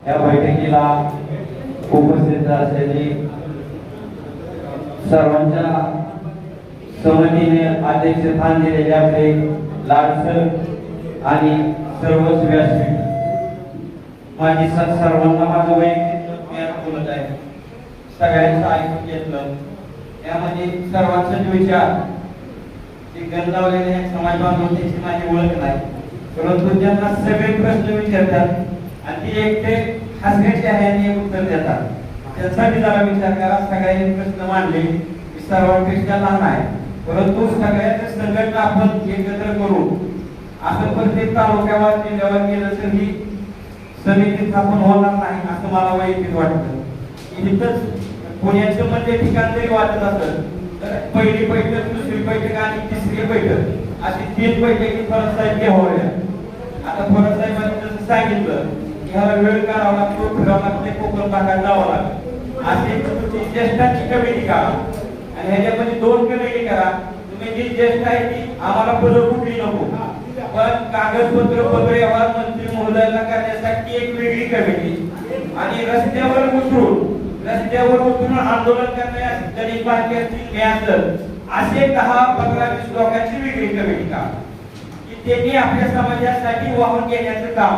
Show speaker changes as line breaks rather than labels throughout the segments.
या बैठकीला उपस्थित असलेली सर्वांच्या सहमतीने अध्यक्षस्थान दिलेले आपले लाडसर आणि सर्वच व्यासपीठ माझी सर्वांना माझं वैयक्तिक बोलत आहे. सगळ्यांचं ऐकून घेतलं. यामध्ये सर्वांचे विचार ते गंजावलेले समाज बांधव त्याची माझी ओळख नाही, परंतु त्यांना सगळे प्रश्न विचारतात आणि ते एकटे हसण्याचे आहे आणि उत्तर देतात. त्यासाठी जरा विचार करा. सगळ्यांनी प्रश्न मांडले. सर्वांपेक्षा लहान आहे, परंतु सगळ्यांचे संघटना आपण एकत्र करू असं प्रत्येक तालुक्यावर जिल्ह्यावर केलं तर ही समिती स्थापन होणार नाही असं मला वैयक्तिक वाटतं. इथंच पुण्याचं म्हणजे ठिकाण जरी वाटत असेल तर पहिली बैठक, दुसरी बैठक आणि तिसरी बैठक अशी 3 बैठकी फरक साहेब घ्याव्या. आता फरक साहेबांनी जसं सांगितलं की ह्याला वेळ काढावा लागतो, फिरावं लागते, कोकण भागात जावं लागतं. अशी ज्येष्ठांची कमिटी करा आणि ह्याच्यामध्ये 2 कमिटी करा. तुम्ही जी ज्येष्ठ आहे ती आम्हाला पदं कुठली नको, पण कागदपत्र पत्र व्यवहार मंत्री महोदयांना करण्यासाठी एक वेगळी कमिटी आणि रस्त्यावर उतरून आंदोलन करण्यास गरीब बांधकामाची असे 10-15-20 लोकांची वेगळी कमिटी का की त्यांनी आपल्या समाजासाठी वाहून घेण्याचं काम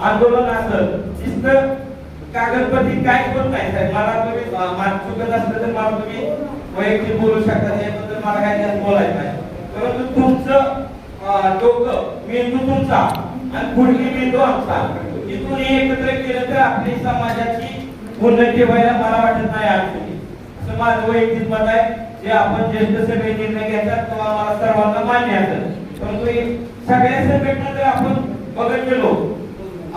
आंदोलन असं शिस्त कागदपत्री काय होत नाही. साहेब मला तुम्ही चुकत असलं तर मला तुम्ही वैयक्तिक बोलू शकता, त्याबद्दल मला काय जास्त बोलायचं नाही. परंतु तुमचं डोकं मेंदू तुमचा आणि पुढली मेंदू आमचा तिथून एकत्र केलं तर आपली समाजाची उन्नती व्हायला मला वाटत नाही अडचणी असं माझं वैयक्तिक मत आहे. जे आपण ज्येष्ठ सगळे निर्णय घेतात तेव्हा आम्हाला सर्वांना मान्य असेल, परंतु सगळ्या संघटना जर आपण बघत गेलो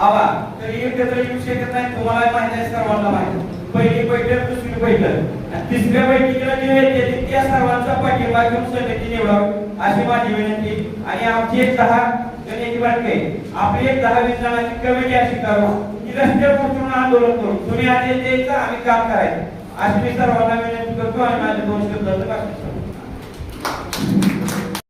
आवा तर एकत्र येऊ शकत नाही. तुम्हाला माहिती आहे, सर्वांना माहिती. पहिली बैठक, दुसरी बैठक आणि तिसऱ्या बैठकीला जे येते त्या सर्वांचा पाठिंबा घेऊन समिती निवडावी अशी माझी विनंती. आणि आमची एक 10 जणांची वाटते, आपली एक 10-20 जणांची कमिटी अशी करू की रस्त्यावर उतरून आंदोलन करू. तुम्ही आधी द्यायचं, आम्ही काम करायचं अशी मी सर्वांना विनंती करतो आणि माझे 2 शब्दांचं भाषण करतो.